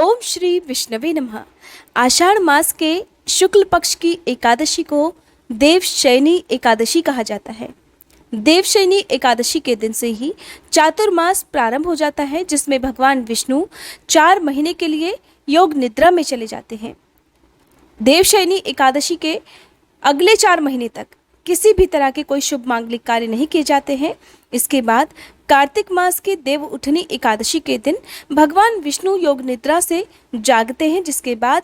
ओम श्री विष्णवे नमः। आषाढ़ मास के शुक्ल पक्ष की एकादशी को देवशयनी एकादशी कहा जाता है। देवशयनी एकादशी के दिन से ही चातुर्मास प्रारंभ हो जाता है, जिसमें भगवान विष्णु 4 महीने के लिए योग निद्रा में चले जाते हैं। देवशयनी एकादशी के अगले 4 महीने तक किसी भी तरह के कोई शुभ मांगलिक कार्य नहीं किए जाते हैं। इसके बाद कार्तिक मास के देव उठनी एकादशी के दिन भगवान विष्णु योग निद्रा से जागते हैं, जिसके बाद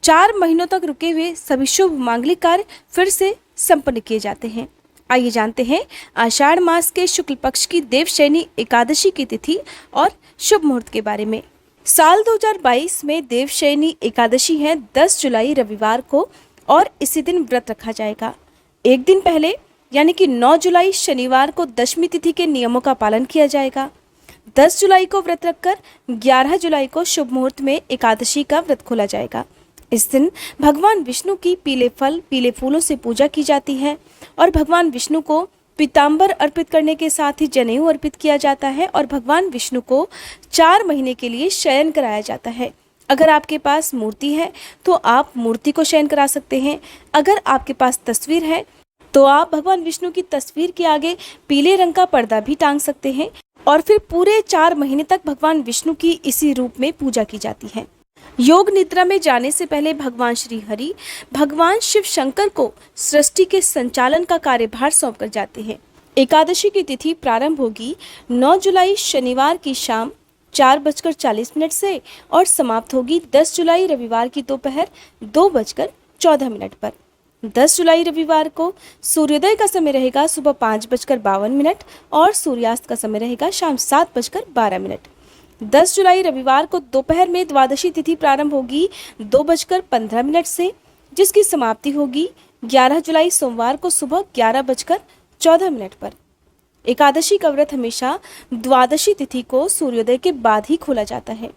4 महीनों तक रुके हुए सभी शुभ मांगलिक कार्य फिर से संपन्न किए जाते हैं। आइए जानते हैं आषाढ़ मास के शुक्ल पक्ष की देवशयनी एकादशी की तिथि और शुभ मुहूर्त के बारे में। साल 2022 में देवशयनी एकादशी है 10 जुलाई रविवार को, और इसी दिन व्रत रखा जाएगा। एक दिन पहले यानी कि 9 जुलाई शनिवार को दशमी तिथि के नियमों का पालन किया जाएगा। 10 जुलाई को व्रत रखकर 11 जुलाई को शुभ मुहूर्त में एकादशी का व्रत खोला जाएगा। इस दिन भगवान विष्णु की पीले फल पीले फूलों से पूजा की जाती है और भगवान विष्णु को पीताम्बर अर्पित करने के साथ ही जनेऊ अर्पित किया जाता है और भगवान विष्णु को 4 महीने के लिए शयन कराया जाता है। अगर आपके पास मूर्ति है तो आप मूर्ति को शयन करा सकते हैं। अगर आपके पास तस्वीर है तो आप भगवान विष्णु की तस्वीर के आगे पीले रंग का पर्दा भी टांग सकते हैं और फिर पूरे 4 महीने तक भगवान विष्णु की इसी रूप में पूजा की जाती है। योग निद्रा में जाने से पहले भगवान श्री हरि भगवान शिव शंकर को सृष्टि के संचालन का कार्यभार सौंप कर जाते हैं। एकादशी की तिथि प्रारंभ होगी 9 जुलाई शनिवार की शाम 4:40 से और समाप्त होगी 10 जुलाई रविवार की दोपहर 2:14 पर। 10 जुलाई रविवार को सूर्योदय का समय रहेगा सुबह 5:52 और सूर्यास्त का समय रहेगा शाम 7:12। 10 जुलाई रविवार को दोपहर में द्वादशी तिथि प्रारंभ होगी 2:15 से, जिसकी समाप्ति होगी 11 जुलाई सोमवार को सुबह 11:14 पर। एकादशी का व्रत हमेशा द्वादशी तिथि को सूर्योदय के बाद ही खोला जाता है।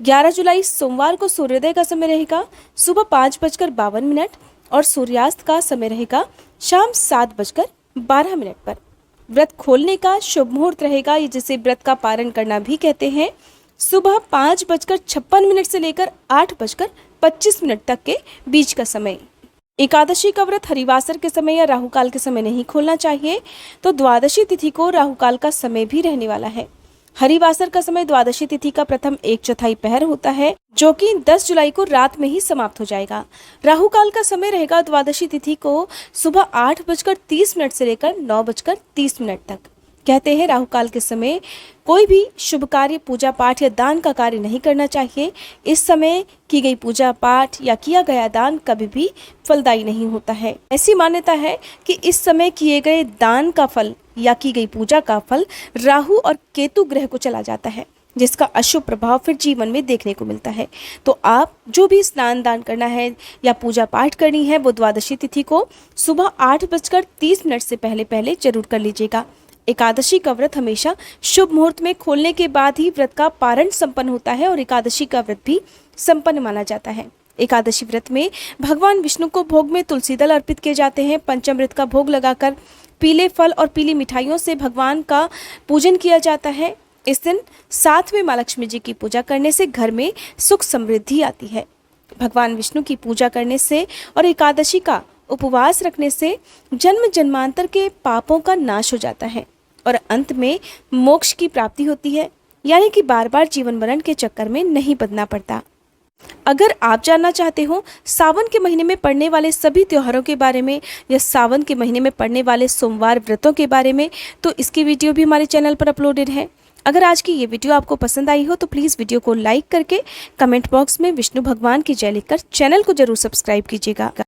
11 जुलाई सोमवार को सूर्योदय का समय रहेगा सुबह 5:52 और सूर्यास्त का समय रहेगा शाम 7:12 पर। व्रत खोलने का शुभ मुहूर्त रहेगा, जिसे व्रत का पारण करना भी कहते हैं, सुबह 5:56 से लेकर 8:25 तक के बीच का समय। एकादशी का व्रत हरिवासर के समय या राहुकाल के समय नहीं खोलना चाहिए, तो द्वादशी तिथि को राहुकाल का समय भी रहने वाला है। हरिवासर का समय द्वादशी तिथि का प्रथम 1/4 पहर होता है, जो कि 10 जुलाई को रात में ही समाप्त हो जाएगा। राहुकाल का समय रहेगा द्वादशी तिथि को सुबह 8:30 से लेकर 9:30 तक। कहते हैं राहुकाल के समय कोई भी शुभ कार्य, पूजा पाठ या दान का कार्य नहीं करना चाहिए। इस समय की गई पूजा पाठ या किया गया दान कभी भी फलदायी नहीं होता है। ऐसी मान्यता है कि इस समय किए गए दान का फल या की गई पूजा का फल राहु और केतु ग्रह को चला जाता है, जिसका अशुभ प्रभाव फिर जीवन में देखने को मिलता है। तो आप जो भी स्नान दान करना है या पूजा पाठ करनी है वो द्वादशी तिथि को सुबह 8:30 से पहले जरूर कर लीजिएगा। एकादशी का व्रत हमेशा शुभ मुहूर्त में खोलने के बाद ही व्रत का पारण संपन्न होता है और एकादशी का व्रत भी संपन्न माना जाता है। एकादशी व्रत में भगवान विष्णु को भोग में तुलसी दल अर्पित किए जाते हैं। पंचामृत का भोग लगाकर पीले फल और पीली मिठाइयों से भगवान का पूजन किया जाता है। इस दिन साथ में माँ लक्ष्मी जी की पूजा करने से घर में सुख समृद्धि आती है। भगवान विष्णु की पूजा करने से और एकादशी का उपवास रखने से जन्म जन्मांतर के पापों का नाश हो जाता है और अंत में मोक्ष की प्राप्ति होती है, यानी कि बार बार जीवन मरण के चक्कर में नहीं बदना पड़ता। अगर आप जानना चाहते हो सावन के महीने में पड़ने वाले सभी त्योहारों के बारे में या सावन के महीने में पड़ने वाले सोमवार व्रतों के बारे में, तो इसकी वीडियो भी हमारे चैनल पर अपलोडेड है। अगर आज की ये वीडियो आपको पसंद आई हो तो प्लीज़ वीडियो को लाइक करके कमेंट बॉक्स में विष्णु भगवान की जय लिखकर चैनल को जरूर सब्सक्राइब कीजिएगा।